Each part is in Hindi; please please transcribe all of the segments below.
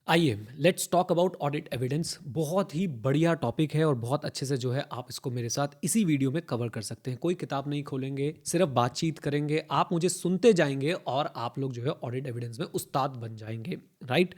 आइए let's talk about audit evidence. बहुत ही बढ़िया टॉपिक है और बहुत अच्छे से जो है आप इसको मेरे साथ इसी वीडियो में कवर कर सकते हैं। कोई किताब नहीं खोलेंगे, सिर्फ बातचीत करेंगे, आप मुझे सुनते जाएंगे और आप लोग जो है ऑडिट एविडेंस में उस्ताद बन जाएंगे। राइट।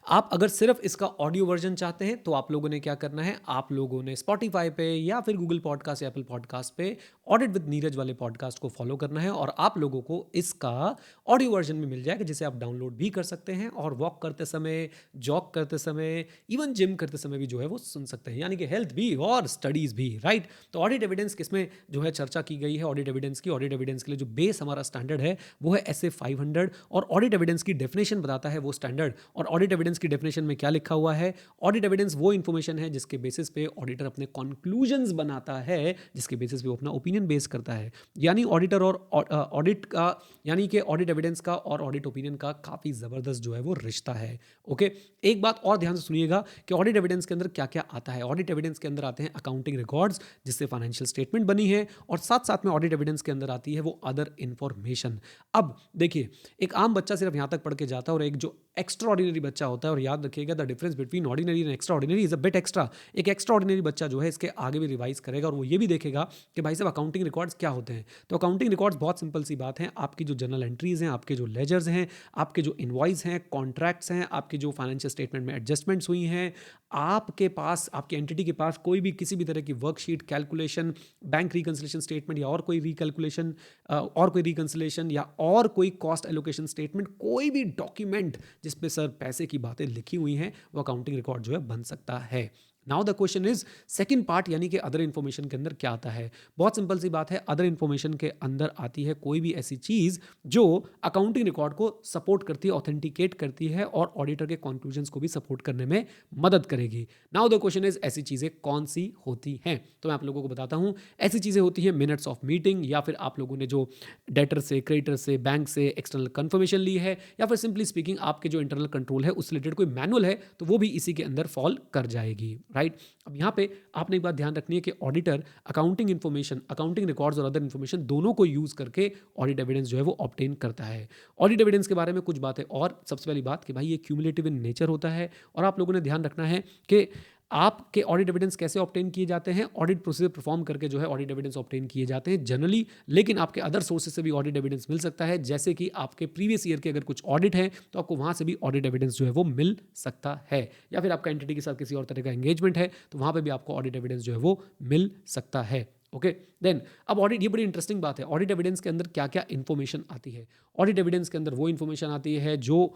आप अगर सिर्फ इसका ऑडियो वर्जन चाहते हैं तो आप लोगों ने क्या करना है, आप लोगों ने स्पॉटिफाई पे या फिर गूगल पॉडकास्ट या एप्पल पॉडकास्ट पे ऑडिट विद नीरज वाले पॉडकास्ट को फॉलो करना है और आप लोगों को इसका ऑडियो वर्जन में मिल जाएगा जिसे आप डाउनलोड भी कर सकते हैं और वॉक करते समय, जॉग करते समय, इवन जिम करते समय भी जो है वो सुन सकते हैं, यानी कि हेल्थ भी और स्टडीज भी। राइट। तो ऑडिट एविडेंस किसमें जो है चर्चा की गई है, ऑडिट एविडेंस की। ऑडिट एविडेंस के लिए जो बेस हमारा स्टैंडर्ड है वो है एसए 500 और ऑडिट एविडेंस की डेफिनेशन बताता है वो स्टैंडर्ड। और ऑडिट एविडेंस की डेफिनेशन में क्या लिखा हुआ है, ऑडिट एविडेंस वो इंफॉर्मेशन है जिसके बेसिस पे ऑडिटर अपने कंक्लूजन्स बनाता है, जिसके बेसिस पे वो अपना ओपिनियन बेस करता है। यानी ऑडिटर और ऑडिट का, यानी कि ऑडिट एविडेंस का और ऑडिट ओपिनियन का काफ़ी ज़बरदस्त जो है वो रिश्ता है। ओके। एक बात और ध्यान से सुनिएगा कि ऑडिट एविडेंस के अंदर क्या क्या आता है। ऑडिट एविडेंस के अंदर आते हैं अकाउंटिंग रिकॉर्ड्स जिससे फाइनेंशियल स्टेटमेंट बनी है, और साथ साथ में ऑडिट एविडेंस के अंदर आती है वो अदर इंफॉर्मेशन। अब देखिए, एक आम बच्चा सिर्फ यहाँ तक पढ़ के जाता है और एक जो एक्स्ट्रा ऑर्डिनरी बच्चा होता है, और याद रखिएगा the difference between ordinary and extra ordinary is a bit extra. एक एक्स्ट्रा ऑर्डिनरी बच्चा जो है इसके आगे भी रिवाइज करेगा और वो ये भी देखेगा कि भाई साहब अकाउंटिंग रिकॉर्ड्स क्या होते हैं। तो अकाउंटिंग रिकॉर्ड्स बहुत सिंपल सी बात है, आपकी जो जर्नल एंट्रीज हैं, आपके जो लेजर्स हैं, आपके जो इनवॉइस हैं, कॉन्ट्रैक्ट्स हैं, आपके जो फाइनेंशियल स्टेटमेंट में एडजस्टमेंट्स हुई हैं, आपके पास, आपकी एंटिटी के पास कोई भी किसी भी तरह की worksheet, calculation, bank reconciliation statement या और कोई रिकैलकुलेशन और कोई रिकंसिलेशन या और कोई कॉस्ट एलोकेशन स्टेटमेंट, कोई भी डॉक्यूमेंट जिसपे सर पैसे की बातें लिखी हुई हैं, वो अकाउंटिंग रिकॉर्ड जो है बन सकता है। Now the question is second part, यानी कि अदर इन्फॉर्मेशन के अंदर क्या आता है। बहुत सिंपल सी बात है, अदर इन्फॉर्मेशन के अंदर आती है कोई भी ऐसी चीज जो अकाउंटिंग रिकॉर्ड को सपोर्ट करती है, ऑथेंटिकेट करती है और ऑडिटर के कंक्लूजन्स को भी सपोर्ट करने में मदद करेगी। नाउ द क्वेश्चन इज ऐसी चीजें कौन सी होती हैं, तो मैं आप लोगों को बताता हूं। ऐसी चीजें होती हैं मिनट्स ऑफ मीटिंग, या फिर आप लोगों ने जो डेटर से, क्रेडिटर से, बैंक से एक्सटर्नल कंफर्मेशन ली है, या फिर सिंपली स्पीकिंग आपके जो इंटरनल कंट्रोल है उससे रिलेटेड कोई मैनुअल है तो वो भी इसी के अंदर फॉल कर जाएगी। राइट। अब यहाँ पे आपने एक बात ध्यान रखनी है कि auditor accounting information, accounting records और अदर इन्फॉर्मेशन दोनों को यूज करके ऑडिट एविडेंस जो है वो ऑब्टेन करता है। ऑडिट एविडेंस के बारे में कुछ बातें, और सबसे पहली बात कि भाई ये क्यूमुलेटिव इन नेचर होता है, और आप लोगों ने ध्यान रखना है कि आपके ऑडिट एविडेंस कैसे ऑब्टेन किए जाते हैं। ऑडिट प्रोसीजर परफॉर्म करके जो है ऑडिट एविडेंस ऑब्टेन किए जाते हैं जनरली, लेकिन आपके अदर सोर्सेज से भी ऑडिट एविडेंस मिल सकता है, जैसे कि आपके प्रीवियस ईयर के अगर कुछ ऑडिट है तो आपको वहां से भी ऑडिट एविडेंस जो है वो मिल सकता है, या फिर आपका एंटिटी के साथ किसी और तरह का एंगेजमेंट है तो वहां पे भी आपको ऑडिट एविडेंस जो है वो मिल सकता है। ओके। देन अब ऑडिट, ये बड़ी इंटरेस्टिंग बात है, ऑडिट एविडेंस के अंदर क्या क्या इंफॉर्मेशन आती है। ऑडिट एविडेंस के अंदर वो इंफॉर्मेशन आती है जो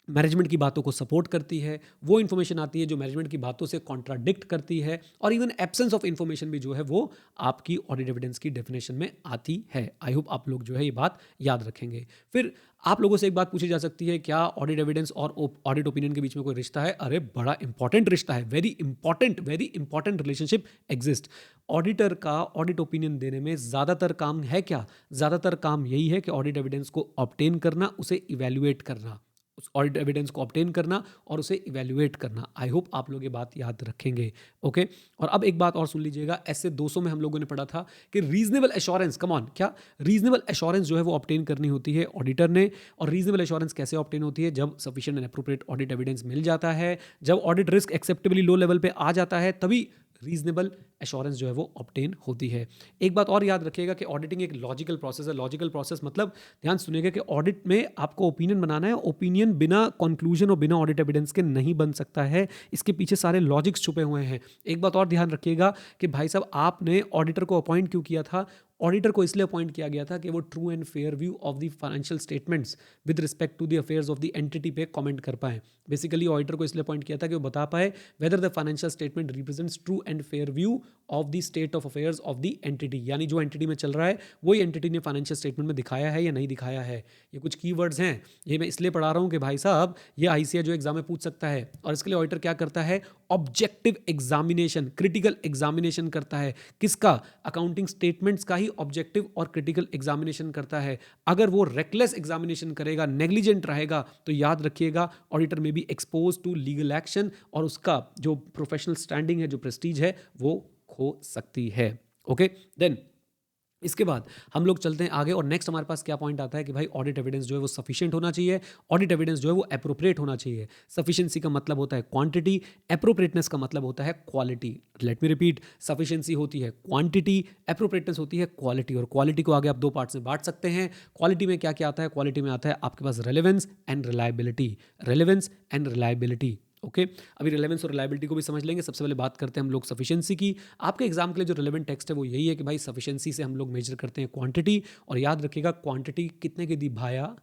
मैनेजमेंट की बातों को सपोर्ट करती है, वो इन्फॉर्मेशन आती है जो मैनेजमेंट की बातों से कॉन्ट्राडिक्ट करती है, और इवन एब्सेंस ऑफ इन्फॉर्मेशन भी जो है वो आपकी ऑडिट एविडेंस की डेफिनेशन में आती है। आई होप आप लोग जो है ये बात याद रखेंगे। फिर आप लोगों से एक बात पूछी जा सकती है, क्या ऑडिट एविडेंस और ऑडिट ओपिनियन के बीच में कोई रिश्ता है? अरे बड़ा इंपॉर्टेंट रिश्ता है, very important relationship exist. Auditor का ऑडिट ओपिनियन देने में ज़्यादातर काम है क्या? ज़्यादातर काम यही है कि ऑडिट एविडेंस को ऑब्टेन करना, उसे इवेल्युएट करना, उस ऑडिट एविडेंस को ऑब्टेन करना और उसे इवेल्युएट करना। आई होप आप लोग ये बात याद रखेंगे। ओके। और अब एक बात और सुन लीजिएगा, ऐसे 200 में हम लोगों ने पढ़ा था कि रीजनेबल एश्योरेंस, कम ऑन, क्या रीजनेबल एश्योरेंस जो है वो ऑब्टेन करनी होती है ऑडिटर ने। और रीजनेबल एश्योरेंस कैसे ऑब्टेन होती है? जब sufficient and appropriate audit evidence मिल जाता है, जब audit risk acceptably low level पे आ जाता है, तभी रीजनेबल एश्योरेंस जो है वो ऑब्टेन होती है। एक बात और याद रखिएगा कि ऑडिटिंग एक लॉजिकल प्रोसेस है। लॉजिकल प्रोसेस मतलब, ध्यान सुनिएगा कि ऑडिट में आपको ओपिनियन बनाना है, ओपिनियन बिना कंक्लूजन और बिना ऑडिट एविडेंस के नहीं बन सकता है, इसके पीछे सारे लॉजिक्स छुपे हुए हैं। एक बात और ध्यान रखिएगा कि भाई साहब आपने ऑडिटर को अपॉइंट क्यों किया था? ऑडिटर को इसलिए अपॉइंट किया गया था कि वो true and fair view of the financial statements with respect to the affairs of the entity पे कमेंट कर पाए। बेसिकली ऑडिटर को इसलिए अपॉइंट किया था कि वो बता पाए whether the financial statement represents true and fair view of the state of affairs of the entity, यानी जो एंटिटी में चल रहा है वही एंटिटी ने फाइनेंशियल स्टेटमेंट में दिखाया है या नहीं दिखाया है। ये कुछ कीवर्ड्स हैं, ये मैं इसलिए पढ़ा रहा हूँ कि भाई साहब ये आईसीए जो एग्जाम में पूछ सकता है, और इसके लिए ऑडिटर क्या करता है? ऑब्जेक्टिव एग्जामिनेशन, क्रिटिकल एग्जामिनेशन करता है। किसका? अकाउंटिंग स्टेटमेंट्स का ही ऑब्जेक्टिव और क्रिटिकल एग्जामिनेशन करता है। अगर वो रेकलेस एग्जामिनेशन करेगा, नेग्लिजेंट रहेगा, तो याद रखिएगा ऑडिटर में be expose to legal action, और उसका जो प्रोफेशनल स्टैंडिंग है, जो प्रेस्टीज है, वो खो सकती है। ओके। देन इसके बाद हम लोग चलते हैं आगे और नेक्स्ट हमारे पास क्या पॉइंट आता है कि भाई ऑडिट एविडेंस जो है वो सफिशिएंट होना चाहिए, ऑडिट एविडेंस जो है वो एप्रोप्रिएट होना चाहिए। सफिशिएंसी का मतलब होता है क्वांटिटी, एप्रोप्रिएटनेस का मतलब होता है quality. Late me repeat, sufficiency होती है क्वांटिटी, एप्रोप्रिएटनेस होती है क्वालिटी, और क्वालिटी को आगे आप दो पार्ट्स में बांट सकते हैं। क्वालिटी में क्या क्या आता है? क्वालिटी में आता है आपके पास relevance and reliability, relevance and reliability. Okay, अभी रिलेवेंस और रिलायबिलिटी को भी समझ लेंगे। सबसे पहले बात करते हैं हम लोग सफिशिएंसी की। आपके एग्जाम के लिए जो रिलेवेंट टेक्स्ट है वो यही है कि भाई सफिशिएंसी से हम लोग मेजर करते हैं क्वांटिटी, और याद रखिएगा क्वांटिटी कितने की दी भाया,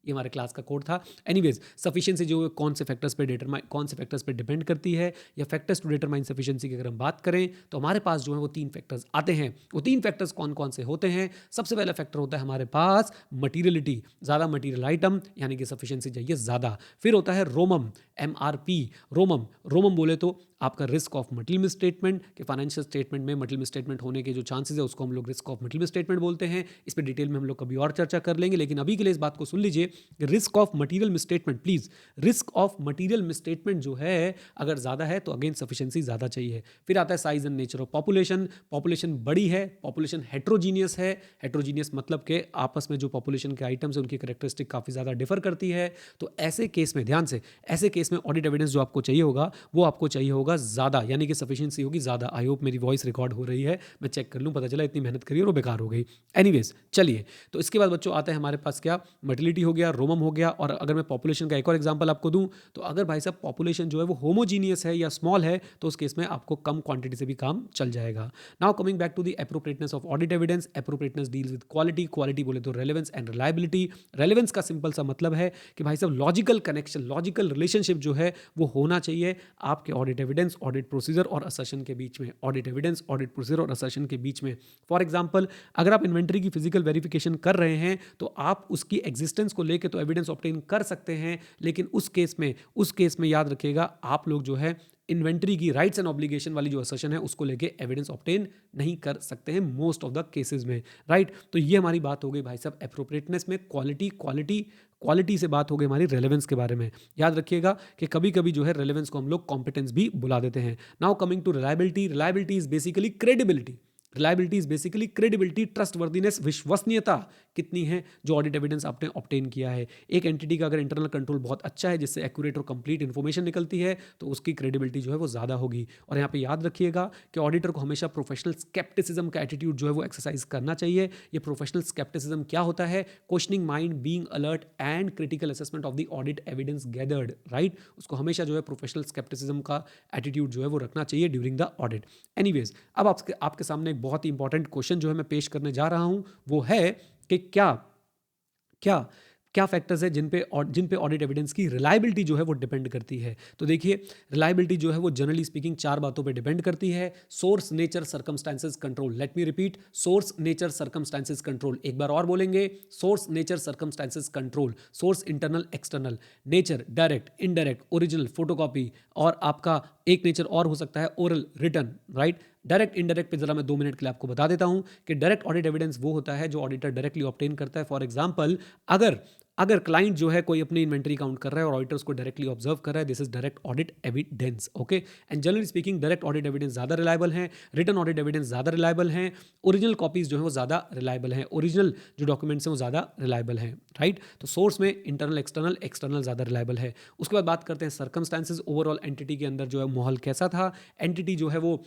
ये हमारे क्लास का कोड था। एनीवेज, सफिशिएंसी जो है कौन से फैक्टर्स पे डिपेंड करती है, या फैक्टर्स टू डिटरमाइन सफिशिएंसी की अगर हम बात करें तो हमारे पास जो है वो तीन फैक्टर्स आते हैं। वो तीन फैक्टर्स कौन कौन से होते हैं? सबसे पहला फैक्टर होता है हमारे पास मटीरियलिटी, ज़्यादा मटीरियल आइटम यानी कि सफिशिएंसी चाहिए ज़्यादा। फिर होता है रोमम, MRP, रोमम। रोमम बोले तो आपका रिस्क ऑफ मटेरियल मिसस्टेटमेंट, के फाइनेंशियल स्टेटमेंट में मटेरियल मिसस्टेटमेंट होने के जो चांसेस है उसको हम लोग रिस्क ऑफ मटेरियल मिसस्टेटमेंट बोलते हैं। इस पर डिटेल में हम लोग कभी और चर्चा कर लेंगे, लेकिन अभी के लिए इस बात को सुन लीजिए, risk of material misstatement, please, risk of material misstatement जो है अगर ज़्यादा है तो अगेन सफिशिएंसी ज़्यादा चाहिए। फिर आता है size and nature of population, population बड़ी है, पॉपुलेशन हेट्रोजीनियस है। हेट्रोजीनियस मतलब के आपस में जो पॉपुलेशन के आइटम्स है उनकी करेक्टरिस्टिक काफ़ी ज़्यादा डिफर करती है। तो ऐसे केस में ध्यान से, ऐसे केस में ऑडिट एविडेंस जो आपको चाहिए होगा वो आपको चाहिए होगा ज़्यादा, यानी कि सफिशिएंसी होगी ज़्यादा। आई होप मेरी वॉइस रिकॉर्ड हो रही है, मैं चेक कर लूँ, पता चला इतनी मेहनत करी और वो बेकार हो गई। एनीवेज चलिए, तो इसके बाद बच्चों आता है हमारे पास क्या, मर्टिलिटी हो गया, रोमम हो गया, और अगर मैं पॉपुलेशन का एक और एग्जांपल आपको दूं तो अगर भाई साहब पॉपुलेशन जो है वो होमोजीनियस है या स्मॉल है तो उस केस में आपको कम क्वांटिटी से भी काम चल जाएगा। Now coming back to the appropriateness of audit evidence, appropriateness deals with quality, quality बोले तो रेलेवेंस एंड रिलायबिलिटी। रेलेवेंस का सिंपल सा मतलब है कि भाई साहब लॉजिकल कनेक्शन, लॉजिकल रिलेशनशिप जो है वो होना चाहिए आपके ऑडिट एविडेंस, ऑडिट प्रोसीजर और असर्शन के बीच में। ऑडिट एविडेंस, ऑडिट प्रोसीजर और असर्शन के बीच में। फॉर एग्जांपल, अगर आप इन्वेंट्री की फिजिकल वेरिफिकेशन कर रहे हैं तो आप उसकी एग्जिस्टेंस को लेकर तो एविडेंस ऑब्टेन कर सकते हैं, लेकिन उस केस में याद रखिएगा आप लोग जो है इन्वेंट्री की राइट्स एंड ऑब्लिगेशन वाली जो असर्शन है उसको लेके एविडेंस ऑब्टेन नहीं कर सकते हैं मोस्ट ऑफ द केसेस में, राइट। तो ये हमारी बात हो गई भाई साहब एप्रोप्रिएटनेस में, क्वालिटी से बात हो गई हमारी रेलेवेंस के बारे में। याद रखिएगा कि कभी कभी जो है रेलेवेंस को हम लोग कॉम्पिटेंस भी बुला देते हैं। Now coming to reliability, reliability is basically credibility. Reliability is basically credibility, trustworthiness, विश्वसनीयता कितनी है जो ऑडिट एविडेंस आपने ऑब्टेन किया है। एक एंटिटी का अगर इंटरनल कंट्रोल बहुत अच्छा है जिससे एक्यूरेट और कंप्लीट इन्फॉर्मेशन निकलती है तो उसकी क्रेडिबिलिटी जो है वो ज़्यादा होगी। और यहाँ पे याद रखिएगा कि ऑडिटर को हमेशा प्रोफेशनल स्केप्टिसिज्म का एटीट्यूड जो है वो एक्सरसाइज करना चाहिए। ये प्रोफेशनल स्केप्टिसिज्म क्या होता है? Questioning mind, being alert and critical assessment of the audit evidence gathered, right. उसको हमेशा जो है प्रोफेशनल स्केप्टिसिज्म का एटीट्यूड जो है वो रखना चाहिए ड्यूरिंग द ऑडिट। एनीवेज, अब आपके सामने एक बहुत ही इंपॉर्टेंट क्वेश्चन जो है मैं पेश करने जा रहा हूं, वो है कि क्या क्या क्या फैक्टर्स है जिन पे ऑडिट एविडेंस की रिलायबिलिटी जो है वो डिपेंड करती है। तो देखिए, रिलायबिलिटी जो है वो जनरली स्पीकिंग चार बातों पे डिपेंड करती है। Source, nature, circumstances, control. Late me repeat, source, nature, circumstances, control. एक बार और बोलेंगे, source, nature, circumstances, control. Source internal external, nature direct indirect original photocopy, और आपका एक नेचर और हो सकता है oral return, right. Direct indirect पे जरा मैं 2 मिनट के लिए आपको बता देता हूं कि डायरेक्ट ऑडिट एविडेंस वो होता है जो ऑडिटर डायरेक्टली ऑब्टेन करता है। फॉर एग्जांपल, अगर अगर क्लाइंट जो है कोई अपनी इन्वेंटरी काउंट कर रहा है और ऑडिटर उसको डायरेक्टली ऑब्जर्व कर रहा है, this is direct audit evidence, okay. And generally speaking direct audit evidence ज़्यादा रिलायबल है, रिटर्न ऑडिट एविडेंस ज़्यादा रिलायबल है, ओरिजिनल कॉपीज जो है वो ज़्यादा रिलायबल है, ओरिजिनल जो डॉक्यूमेंट्स हैं वो ज़्यादा रिलायबल हैं, राइट। तो सोर्स में इंटरनल एक्सटर्नल ज़्यादा रिलायबल है। उसके बाद बात करते हैं सर्कमस्टांसेस, ओवरऑल एंटिटी के अंदर जो है माहौल कैसा था, एंटिटी जो है वो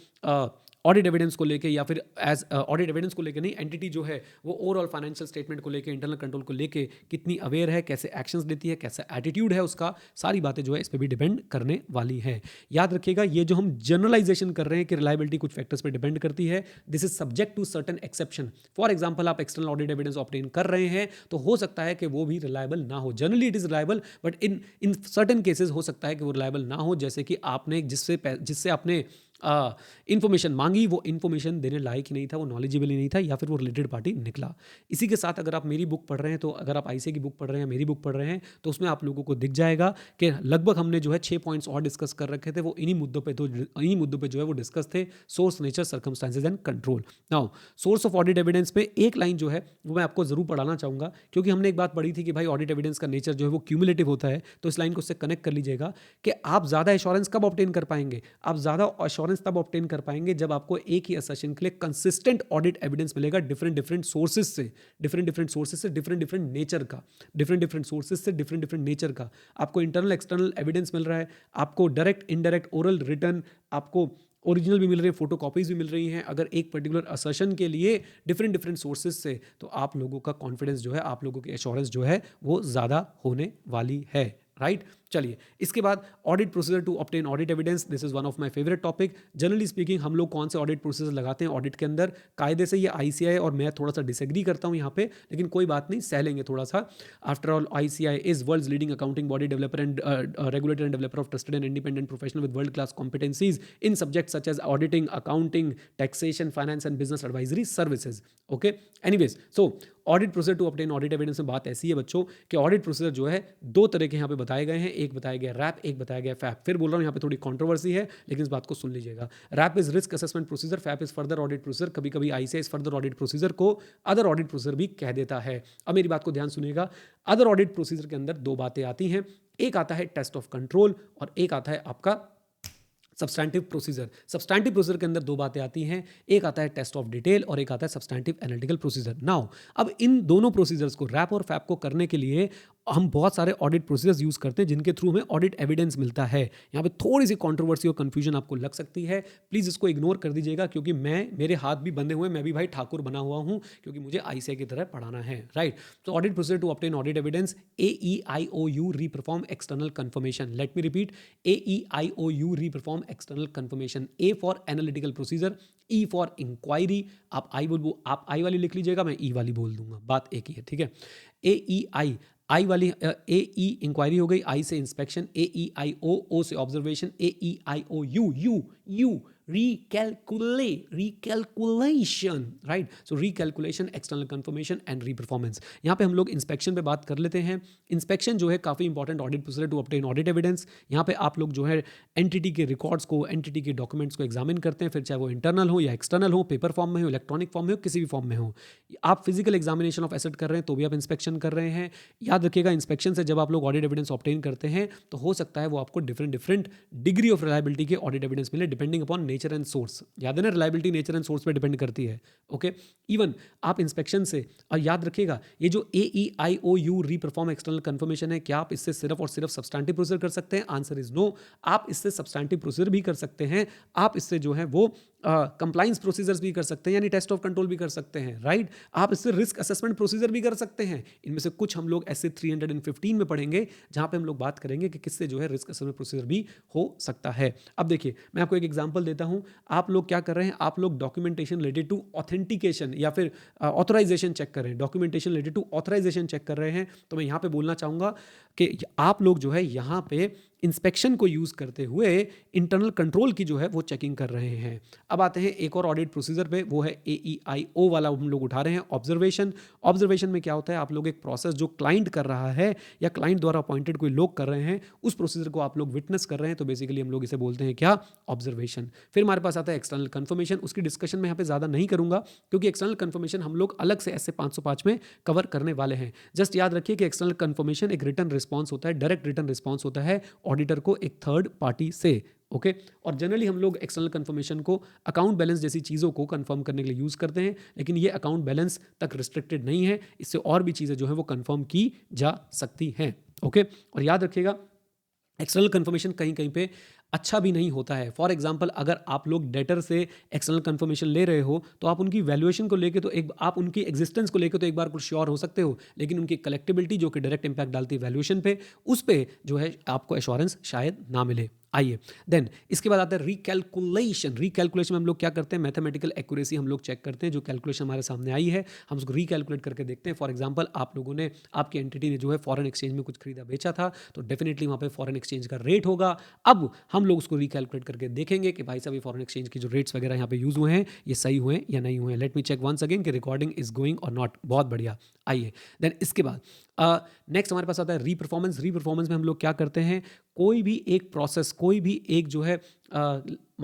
ऑडिट एविडेंस को लेके, या फिर एज ऑडिट एविडेंस को लेके नहीं, एंटिटी जो है वो ओवरऑल फाइनेंशियल स्टेटमेंट को लेके, इंटरनल कंट्रोल को लेके कितनी अवेयर है, कैसे एक्शंस लेती है, कैसा एटीट्यूड है उसका, सारी बातें जो है इस पर भी डिपेंड करने वाली है। याद रखिएगा, ये जो हम जनरलाइजेशन कर रहे हैं कि रिलायबिलिटी कुछ फैक्टर्स पे डिपेंड करती है, this is subject to certain exception. For example, आप एक्सटर्नल ऑडिट एविडेंस ऑब्टेन कर रहे हैं तो हो सकता है कि वो भी रिलायबल ना हो। Generally it is reliable, but in certain cases हो सकता है कि वो रिलायबल ना हो, जैसे कि आपने जिससे आपने इन्फॉर्मेशन मांगी, वो इन्फॉर्मेशन देने लायक ही नहीं था, वो नॉलेजेबल ही नहीं था, या फिर वो रिलेटेड पार्टी निकला। इसी के साथ अगर आप मेरी बुक पढ़ रहे हैं, तो अगर आप आईसीए की बुक पढ़ रहे हैं, मेरी बुक पढ़ रहे हैं, तो उसमें आप लोगों को दिख जाएगा कि लगभग हमने जो है 6 पॉइंट्स और डिस्कस कर रखे थे, वो इन्हीं मुद्दों पे जो है वो डिस्कस थे, source, nature, circumstances and control. Now, source of audit evidence में एक लाइन जो है वो मैं आपको जरूर पढ़ाना चाहूंगा, क्योंकि हमने एक बात पढ़ी थी कि भाई ऑडिट एविडेंस का नेचर जो है वो क्यूमुलेटिव होता है। तो इस लाइन को उससे कनेक्ट कर लीजिएगा कि आप ज़्यादा एश्योरेंस कब ऑब्टेन कर पाएंगे, आप ज़्यादा एश्योरेंस तब ऑब्टेन कर पाएंगे जब आपको एक ही असर्शन के लिए कंसिस्टेंट ऑडिट एविडेंस मिलेगा डिफरेंट डिफरेंट सोर्सेज से, डिफरेंट डिफरेंट नेचर का, आपको इंटरनल एक्सटर्नल एविडेंस मिल रहा है, आपको डायरेक्ट इनडायरेक्ट ओरल रिटर्न, आपको ओरिजिनल भी मिल रही है, फोटो कॉपीज भी मिल रही हैं अगर एक पर्टिकुलर असर्शन के लिए डिफरेंट डिफरेंट सोर्सेज से, तो आप लोगों का कॉन्फिडेंस जो है, आप लोगों की एश्योरेंस जो है वो ज़्यादा होने वाली है, राइट। चलिए, इसके बाद audit procedure to obtain audit evidence, this is one of my favourite topic. Generally speaking हम लोग कौन से ऑडिट प्रोसीजर लगाते हैं ऑडिट के अंदर, कायदे से ये आईसीआई और मैं थोड़ा सा डिसएग्री करता हूं यहाँ पे, लेकिन कोई बात नहीं, सह लेंगे थोड़ा सा। After all ICI is world's leading accounting body developer and regulator and developer of trusted and independent professional with world class competencies in subjects such as auditing, accounting, taxation, finance and business advisory services. Okay, anyways, so audit procedure to obtain audit evidence में बात ऐसी है बच्चों कि ऑडिट प्रोसीजर जो है दो तरह के यहाँ पे बताए गए हैं, एक बताया गया रैप, एक बताया गया फैप। फिर बोल रहा हूँ यहाँ पे थोड़ी कंट्रोवर्सी है, लेकिन इस बात को सुन लीजिएगा। RAP is risk assessment procedure, FAP is further audit procedure. कभी कभी आईसीआई इस फर्दर ऑडिट प्रोसीजर को अदर ऑडिट प्रोसीजर भी कह देता है। अब मेरी बात को ध्यान सुनिएगा, अदर ऑडिट प्रोसीजर के अंदर दो बातें आती हैं, एक आता है टेस्ट ऑफ कंट्रोल और एक आता है आपका सब्सटैंटिव प्रोसीजर। सब्सटैंटिव प्रोसीजर के अंदर दो बातें आती हैं, एक आता है टेस्ट ऑफ डिटेल और एक आता है सब्सटैंटिव एनालिटिकल प्रोसीजर। नाउ अब इन दोनों प्रोसीजर्स को, रैप और फैप को करने के लिए हम बहुत सारे ऑडिट प्रोसीजर्स यूज करते हैं जिनके थ्रू हमें ऑडिट एविडेंस मिलता है। यहाँ पे थोड़ी सी कंट्रोवर्सी और कंफ्यूजन आपको लग सकती है, प्लीज इसको इग्नोर कर दीजिएगा, क्योंकि मेरे हाथ भी बंधे हुए, मैं भी भाई ठाकुर बना हुआ हूँ, क्योंकि मुझे आईसीआई की तरह पढ़ाना है, राइट। तो audit procedure to obtain audit evidence, AEIOU reperform external confirmation. Let me repeat, AEIOU reperform external confirmation. A for analytical procedure, E for inquiry. आप आई वाली लिख लीजिएगा, मैं E वाली बोल दूंगा, बात एक ही है, ठीक है। आई वाली ए ई इंक्वायरी हो गई, आई से इंस्पेक्शन, AEIO, ओ से observation, AEIOU you recalculation, right. So recalculation, external confirmation and reperformance. यहाँ पे हम लोग इंस्पेक्शन पे बात कर लेते हैं। इंस्पेक्शन जो है काफ़ी important audit procedure to obtain audit evidence. यहाँ पे आप लोग जो है एंटिटी के रिकॉर्ड्स को, एंटिटी के डॉक्यूमेंट्स को एग्जामिन करते हैं, फिर चाहे वो इंटरनल हो या एक्सटर्नल हो, पेपर फॉर्म में हो, इलेक्ट्रॉनिक फॉर्म में हो, किसी भी फॉर्म में हो। आप फिजिकल एग्जामिनेशन ऑफ एसेट कर रहे हैं तो भी आप इंस्पेक्शन कर रहे हैं। याद रखिएगा, इंस्पेक्शन से जब आप लोग ऑडिट एविडेंस ऑब्टेन करते हैं तो हो सकता है वो आपको डिफरेंट डिग्री ऑफ रिलायबिलिटी के ऑडिट एविडेंस मिले, depending upon nature and source. याद है ना, रिलायबिलिटी नेचर एंड सोर्स पे डिपेंड करती है, ओके। इवन आप इंस्पेक्शन से, और याद रखिएगा ये जो AEIOU रीपरफॉर्म एक्सटर्नल कंफर्मेशन है, क्या आप इससे सिर्फ और सिर्फ सब्सटैंटिव प्रोसीजर कर सकते हैं? Answer is no. आप इससे सब्सटैंटिव प्रोसीजर भी कर सकते हैं, आप इससे जो है वो कंप्लाइंस प्रोसीजर्स भी कर सकते हैं, यानी टेस्ट ऑफ कंट्रोल भी कर सकते हैं, राइट। आप इससे रिस्क असेसमेंट प्रोसीजर भी कर सकते हैं। इनमें से कुछ हम लोग ऐसे 315 में पढ़ेंगे, जहां पे हम लोग बात करेंगे कि किससे जो है रिस्क असेसमेंट प्रोसीजर भी हो सकता है। अब देखिए, मैं आपको एक एग्जांपल देता हूं। आप लोग क्या कर रहे हैं, आप लोग डॉक्यूमेंटेशन रिलेटेड टू ऑथेंटिकेशन या फिर ऑथराइजेशन चेक कर रहे हैं, documentation related to authorisation check कर रहे हैं, तो मैं यहाँ पे बोलना चाहूँगा कि आप लोग जो है यहाँ पे इंस्पेक्शन को यूज़ करते हुए इंटरनल कंट्रोल की जो है वो चेकिंग कर रहे हैं। अब आते हैं एक और ऑडिट प्रोसीजर पे, वो है AEIO वाला हम लोग उठा रहे हैं, ऑब्जर्वेशन। ऑब्जर्वेशन में क्या होता है, आप लोग एक प्रोसेस जो क्लाइंट कर रहा है या क्लाइंट द्वारा अपॉइंटेड कोई लोग कर रहे हैं, उस प्रोसीजर को आप लोग विटनेस कर रहे हैं, तो बेसिकली हम लोग इसे बोलते हैं क्या, ऑब्जर्वेशन। फिर हमारे पास आता है एक्सटर्नल कंफर्मेशन। उसकी डिस्कशन मैं यहाँ पे ज़्यादा नहीं करूँगा, क्योंकि एक्सटर्नल कंफर्मेशन हम लोग अलग से ऐसे 505 में कवर करने वाले हैं। जस्ट याद रखिए कि एक्सटर्नल कंफर्मेशन एक रिटर्न रिस्पॉन्स होता है, डायरेक्ट रिटर्न रिस्पॉन्स होता है ऑडिटर को एक थर्ड पार्टी से, ओके। और जनरली हम लोग एक्सटर्नल कंफर्मेशन को अकाउंट बैलेंस जैसी चीज़ों को कंफर्म करने के लिए यूज़ करते हैं, लेकिन ये अकाउंट बैलेंस तक रिस्ट्रिक्टेड नहीं है, इससे और भी चीज़ें जो है वो कंफर्म की जा सकती हैं, ओके। और याद रखिएगा, एक्सटर्नल कंफर्मेशन कहीं कहीं पे अच्छा भी नहीं होता है। फॉर एग्जांपल, अगर आप लोग डेटर से एक्सटर्नल कंफर्मेशन ले रहे हो, तो आप उनकी वैल्यूएशन को लेके तो आप उनकी एग्जिस्टेंस को लेके तो एक बार कुछ श्योर हो सकते हो, लेकिन उनकी कलेक्टिबिलिटी जो कि डायरेक्ट इंपैक्ट डालती है वैल्यूएशन पे, उस पे जो है आपको एश्योरेंस शायद ना मिले। आइए, देन इसके बाद आता है रिकैलकुलेशन। रिकैलकुलेशन में हम लोग क्या करते हैं, मैथमेटिकल एक्यूरेसी हम लोग चेक करते हैं। जो कैलकुलेशन हमारे सामने आई है, हम उसको रिकैलकुलेट करके देखते हैं। फॉर एग्जांपल, आप लोगों ने, आपकी एंटिटी ने जो है फॉरेन एक्सचेंज में कुछ खरीदा बेचा था, तो डेफिनेटली वहाँ पे फॉरेन एक्सचेंज का रेट होगा। अब हम लोग उसको रिकैलकुलेट करके देखेंगे कि भाई साहब ये फॉरेन एक्सचेंज की जो रेट्स वगैरह यहाँ पे यूज हुए हैं, ये सही हुए या नहीं हुए। Let me check once again कि रिकॉर्डिंग इज गोइंग और नॉट। बहुत बढ़िया। आइए, देन इसके बाद नेक्स्ट हमारे पास आता है रीपरफॉर्मेंस। रीपरफॉर्मेंस में हम लोग क्या करते हैं, कोई भी एक प्रोसेस, कोई भी एक जो है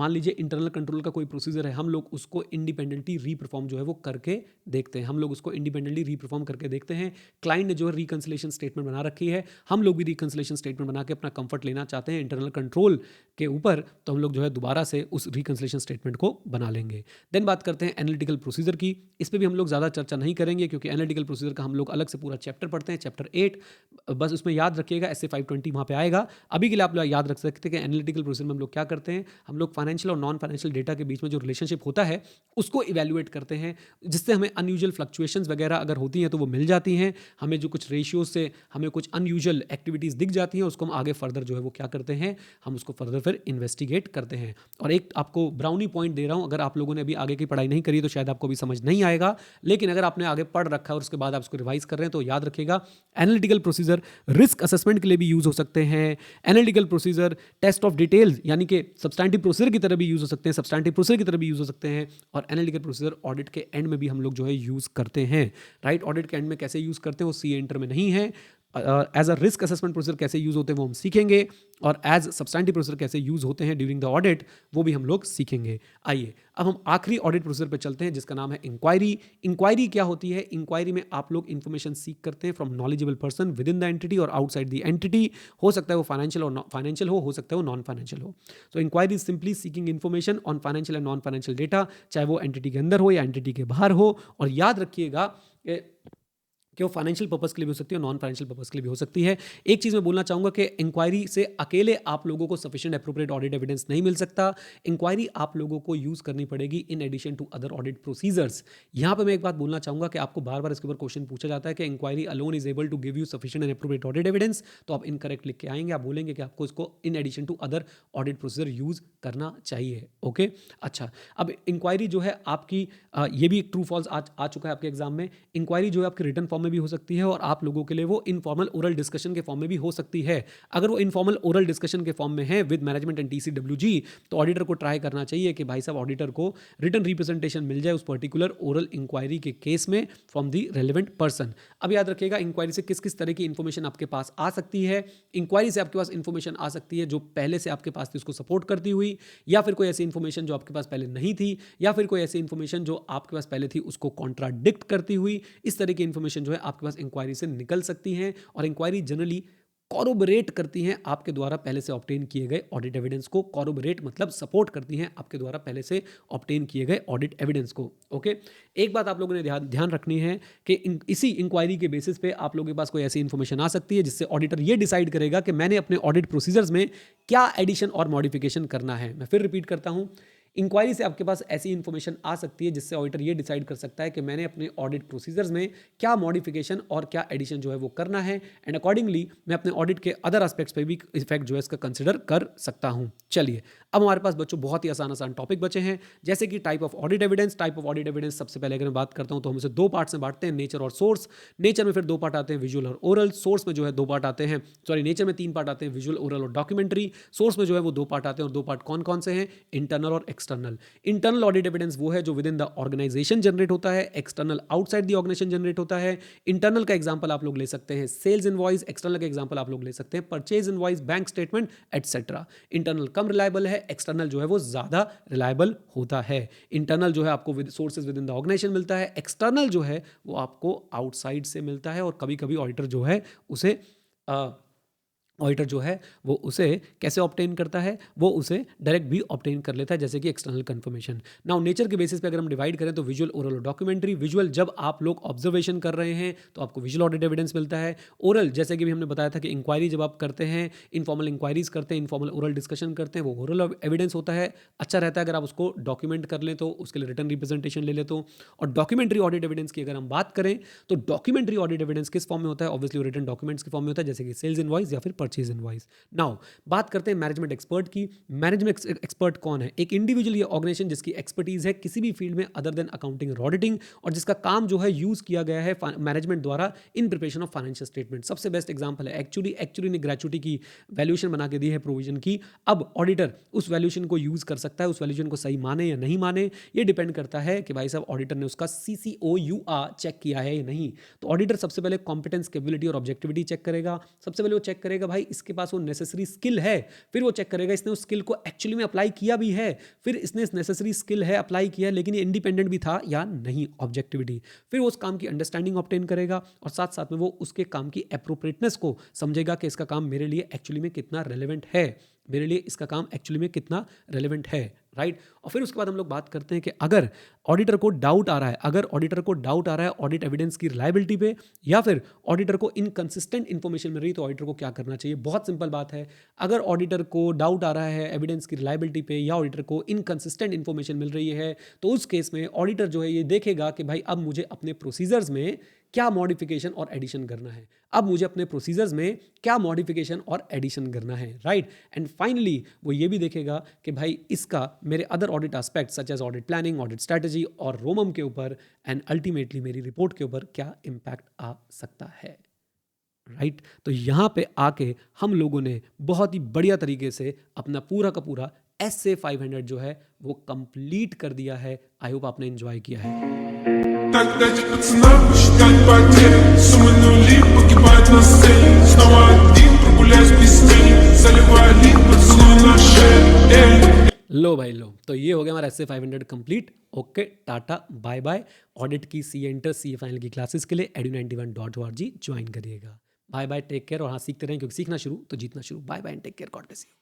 मान लीजिए इंटरनल कंट्रोल का कोई प्रोसीजर है, हम लोग उसको इंडिपेंडेंटली रीपरफॉर्म जो है वो करके देखते हैं, हम लोग उसको इंडिपेंडेंटली रीपरफॉर्म करके देखते हैं। क्लाइंट ने जो है रिकंसिलेशन स्टेटमेंट बना रखी है, हम लोग भी रिकंसिलेशन स्टेटमेंट बना के अपना कंफर्ट लेना चाहते हैं इंटरनल कंट्रोल के ऊपर, तो हम लोग जो है दोबारा से उस रिकंसिलेशन स्टेटमेंट को बना लेंगे। देन बात करते हैं एनालिटिकल प्रोसीजर की। इस पर भी हम लोग ज़्यादा चर्चा नहीं करेंगे क्योंकि एनालिटिकल प्रोसीजर का हम लोग अलग से पूरा चैप्टर पढ़ते हैं, चैप्टर 8। बस उसमें याद रखिएगा, ऐसे 520 वहाँ पे आएगा। अभी के लिए आप लोग याद रख सकते हैं कि एनालिटिकल प्रोसीजर में हम लोग क्या करते हैं, हम लोग फाइनेंशियल और नॉन फाइनेंशियल डेटा के बीच में जो रिलेशनशिप होता है उसको इवेल्युएट करते हैं, जिससे हमें अनयूजुअल फ्लक्चुएशंस वगैरह अगर होती हैं तो वो मिल जाती हैं। हमें जो कुछ रेशियोज से हमें कुछ अनयूजुअल एक्टिविटीज़ दिख जाती हैं, उसको हम आगे फर्दर जो है वो क्या करते हैं, हम उसको फर्दर फिर इन्वेस्टिगेट करते हैं। और एक आपको ब्राउनी पॉइंट दे रहा हूँ, अगर आप लोगों ने अभी आगे की पढ़ाई नहीं करी तो शायद आपको भी समझ नहीं आएगा, लेकिन अगर आपने आगे पढ़ रखा है और उसके बाद आप उसको रिवाइज कर रहे हैं तो याद रखिएगा, एनालिटिकल प्रोसीजर रिस्क असेसमेंट के लिए भी यूज हो सकते हैं। Analytical procedure test of details यानी कि सब्सटैंटिव प्रोसीजर की तरह भी यूज हो सकते हैं, सब्सटैंटिव प्रोसीजर की तरह भी यूज हो सकते हैं। और एनालिटिकल प्रोसीजर ऑडिट के एंड में भी हम लोग जो है यूज करते हैं, राइट। ऑडिट के एंड में कैसे यूज करते हैं वो सी एंटर में नहीं है। As a risk assessment procedure कैसे यूज होते हैं वो हम सीखेंगे, और एज सब्सटैंटिव प्रोसीजर कैसे यूज होते हैं ड्यूरिंग द ऑडिट वो भी हम लोग सीखेंगे। आइए अब हम आखिरी ऑडिट प्रोसीजर पे चलते हैं जिसका नाम है इंक्वायरी। इंक्वायरी क्या होती है? इंक्वायरी में आप लोग इन्फॉर्मेशन सीख करते हैं from knowledgeable person with in the entity और आउटसाइड द एंटिटी। हो सकता है वो फाइनेंशियल और फाइनेंशियल हो सकता है वो नॉन फाइनेंशियल हो। तो inquiry is simply seeking information on financial and non financial data, चाहे वो एंटिटी के अंदर हो या एंटिटी के बाहर हो। और याद रखिएगा कि वो फाइनेंशियल पर्पस के लिए भी हो सकती है, नॉन फाइनेंशियल पर्पस के लिए भी हो सकती है। एक चीज़ मैं बोलना चाहूँगा कि इंक्वायरी से अकेले आप लोगों को सफिशिएंट एप्रोप्रिएट ऑडिट एविडेंस नहीं मिल सकता। इंक्वायरी आप लोगों को यूज़ करनी पड़ेगी in addition to other audit procedures. यहाँ पर मैं एक बात बोलना चाहूँगा कि आपको बार बार इसके ऊपर क्वेश्चन पूछा जाता है कि inquiry alone is able to give you sufficient and appropriate audit evidence, तो आप इनकरेक्ट लिख के आएंगे, आप बोलेंगे कि आपको इसको in addition to other audit procedure use करना चाहिए। ओके, अच्छा, अब इंक्वायरी जो है आपकी ये भी एक ट्रू फॉल्स आ चुका है आपके एग्जाम में। इंक्वायरी जो है आपके रिटन फॉर्म में भी हो सकती है और आप लोगों के लिए वो इनफॉर्मल ओरल डिस्कशन के फॉर्म में भी हो सकती है। अगर वो इनफॉर्मल ओरल डिस्कशन के फॉर्म में है विद मैनेजमेंट एंड TCWG, तो ऑडिटर को ट्राई करना चाहिए कि भाई साहब ऑडिटर को रिटन रिप्रेजेंटेशन मिल जाए उस पर्टिकुलर ओरल इंक्वायरी के केस में फ्रॉम द रेलेवेंट पर्सन। अब याद रखिएगा इंक्वायरी से किस किस तरह की इंफॉर्मेशन आपके पास आ सकती है। इंक्वायरी से आपके पास इंफॉर्मेशन आ सकती है जो पहले से आपके पास थी उसको सपोर्ट करती हुई, या फिर कोई ऐसी इंफॉर्मेशन जो आपके पास पहले नहीं थी, या फिर कोई ऐसी इंफॉर्मेशन जो आपके पास पहले थी उसको कॉन्ट्राडिक्ट करती हुई। इस तरह की इंफॉर्मेशन जो है आपके पास इंक्वायरी से निकल सकती हैं। और इंक्वायरी जनरली कॉरोबरेट करती हैं आपके द्वारा पहले से ऑब्टेन किए गए ऑडिट एविडेंस को। कॉरोबरेट मतलब सपोर्ट करती हैं आपके द्वारा पहले से ऑब्टेन किए गए ऑडिट एविडेंस को। ओके, एक बात आप लोगों ने ध्यान रखनी है कि इसी इंक्वायरी के बेसिस पे आप लोगों के पास कोई ऐसी इंफॉर्मेशन आ सकती है जिससे ऑडिटर ये डिसाइड करेगा कि मैंने अपने ऑडिट प्रोसीजर्स में क्या एडिशन और मॉडिफिकेशन करना है। मैं फिर रिपीट करता हूं, इंक्वायरी से आपके पास ऐसी इंफॉर्मेशन आ सकती है जिससे ऑडिटर ये डिसाइड कर सकता है कि मैंने अपने ऑडिट प्रोसीजर्स में क्या मॉडिफिकेशन और क्या एडिशन जो है वो करना है, एंड अकॉर्डिंगली मैं अपने ऑडिट के अदर एस्पेक्ट्स पे भी इफेक्ट जो है इसका कंसिडर कर सकता हूं। चलिए, अब हमारे पास बच्चों बहुत ही आसान आसान टॉपिक बचे हैं, जैसे कि type of audit evidence. Type of audit evidence सबसे पहले अगर मैं बात करता हूं तो हम इसे दो पार्ट्स में बांटते हैं, नेचर और सोर्स। नेचर में फिर दो पार्ट आते हैं, विजुअल और ओरल। सोर्स में जो है दो पार्ट आते हैं, सॉरी नेचर में तीन पार्ट आते हैं, विजुअल, ओरल और डॉक्यूमेंट्री। सोर्स में जो है वो दो पार्ट आते हैं, और दो पार्ट कौन कौन से हैं? इंटरनल और एक्सटर्नल। इंटरनल ऑडिट एविडेंस वो है जो within the organisation generate होता है, external outside the organisation generate होता है। इंटरनल का एग्जांपल आप लोग ले सकते हैं सेल्स इनवॉइस, एक्सटर्नल का एग्जांपल आप लोग ले सकते हैं purchase invoice, bank statement etcetera. Internal कम रिलायबल है, एक्सटर्नल जो है वो ज्यादा रिलायबल होता है। इंटरनल जो है आपको with sources within the organisation मिलता है, एक्सटर्नल जो है वो आपको आउटसाइड से मिलता है, और कभी कभी ऑडिटर जो है उसे ऑडिटर जो है वो उसे कैसे ऑब्टेन करता है, वो उसे डायरेक्ट भी ऑब्टेन कर लेता है, जैसे कि एक्सटर्नल कंफर्मेशन। नाउ नेचर के बेसिस पे अगर हम डिवाइड करें तो विजुअल, ओरल और डॉक्यूमेंट्री। विजुअल जब आप लोग ऑब्जर्वेशन कर रहे हैं तो आपको विजुअल ऑडिट एविडेंस मिलता है। ओरल जैसे कि भी हमने बताया था कि इंक्वायरी जब आप करते हैं, इनफॉर्मल इंक्वायरीज करते हैं, इनफॉर्मल ओरल डिस्कशन करते हैं, वो ओरल एविडेंस होता है। अच्छा रहता है अगर आप उसको डॉक्यूमेंट कर लें तो, उसके लिए रिटर्न रिप्रेजेंटेशन ले ले तो। और डॉक्यूमेंट्री ऑडिट एविडेंस की अगर हम बात करें तो डॉक्यूमेंट्री ऑडिट एविडेंस किस फॉर्म में होता है? ऑब्वियसली रिटन डॉक्यूमेंट्स के फॉर्म में होता है, जैसे कि सेल्स इनवॉइस या फिर परचेज इनवॉइस। नाउ बात करते हैं मैनेजमेंट एक्सपर्ट की। मैनेजमेंट एक्सपर्ट कौन है? एक इंडिविजुअल या ऑर्गेनाइजेशन जिसकी एक्सपर्टीज है किसी भी फील्ड में अदर देन अकाउंटिंग और ऑडिटिंग, और जिसका काम जो है यूज किया गया है मैनेजमेंट द्वारा in preparation of financial statement. सबसे बेस्ट एग्जांपल है एक्चुअली ने ग्रेचुइटी की वैल्यूएशन बना के दी है प्रोविजन की। अब ऑडिटर उस वैल्यूएशन को यूज कर सकता है, उस वैल्यूएशन को सही माने या नहीं माने, ये डिपेंड करता है कि भाई साहब ऑडिटर ने उसका CCOUR चेक किया है या नहीं। तो ऑडिटर सबसे पहले कॉम्पिटेंस, कैपेबिलिटी और ऑब्जेक्टिविटी चेक करेगा। सबसे पहले वो चेक करेगा भाई भाई इसके पास वो नेसेसरी स्किल है, फिर वो चेक करेगा इसने उस स्किल को एक्चुअली में अप्लाई किया भी है, फिर इसने नेसेसरी स्किल है अप्लाई किया लेकिन ये इंडिपेंडेंट भी था या नहीं, ऑब्जेक्टिविटी, फिर वो उस काम की अंडरस्टैंडिंग ऑब्टेन करेगा और साथ साथ में वो उसके काम की अप्रोप्रिएटनेस को समझेगा कि इसका काम मेरे लिए एक्चुअली में कितना रेलेवेंट है, मेरे लिए इसका काम एक्चुअली में कितना रेलेवेंट है, राइट। और फिर उसके बाद हम लोग बात करते हैं कि अगर ऑडिटर को डाउट आ रहा है, अगर ऑडिटर को डाउट आ रहा है ऑडिट एविडेंस की रिलायबिलिटी पे, या फिर ऑडिटर को इनकंसिस्टेंट इन्फॉर्मेशन मिल रही है, तो ऑडिटर को क्या करना चाहिए। बहुत सिंपल बात है, अगर ऑडिटर को डाउट आ रहा है एविडेंस की रिलायबिलिटी पे या ऑडिटर को इनकंसिस्टेंट इन्फॉर्मेशन मिल रही है, तो उस केस में ऑडिटर जो है ये देखेगा कि भाई अब मुझे अपने प्रोसीजर्स में क्या मॉडिफिकेशन और एडिशन करना है, अब मुझे अपने प्रोसीजर्स में क्या मॉडिफिकेशन और एडिशन करना है, राइट। एंड फाइनली वो ये भी देखेगा कि भाई इसका मेरे other audit aspect such as audit planning, audit strategy और रोमम के ऊपर एंड अल्टीमेटली मेरी रिपोर्ट के ऊपर क्या इम्पैक्ट आ सकता है, राइट। तो यहाँ पे आके हम लोगों ने बहुत ही बढ़िया तरीके से अपना पूरा का पूरा SA 500 जो है वो कंप्लीट कर दिया है। आई होप आपने एंजॉय किया है। Так дайте пацанам посчитать потери. Суммы нули погибают на сцене. Снова один прогуляюсь без тени. Заливаю лик, поцелуй на шее. लो भाई लो, तो ये हो गया हमारा SA 500 complete. Okay, tata bye bye. Audit की सी एंटर सी फाइनल की क्लासेस के लिए edu91.org ज्वाइन करिएगा। Bye bye, take care. और हाँ, सीखते रहें क्योंकि सीखना शुरू तो जीतना शुरू। Bye bye and take care, God bless you.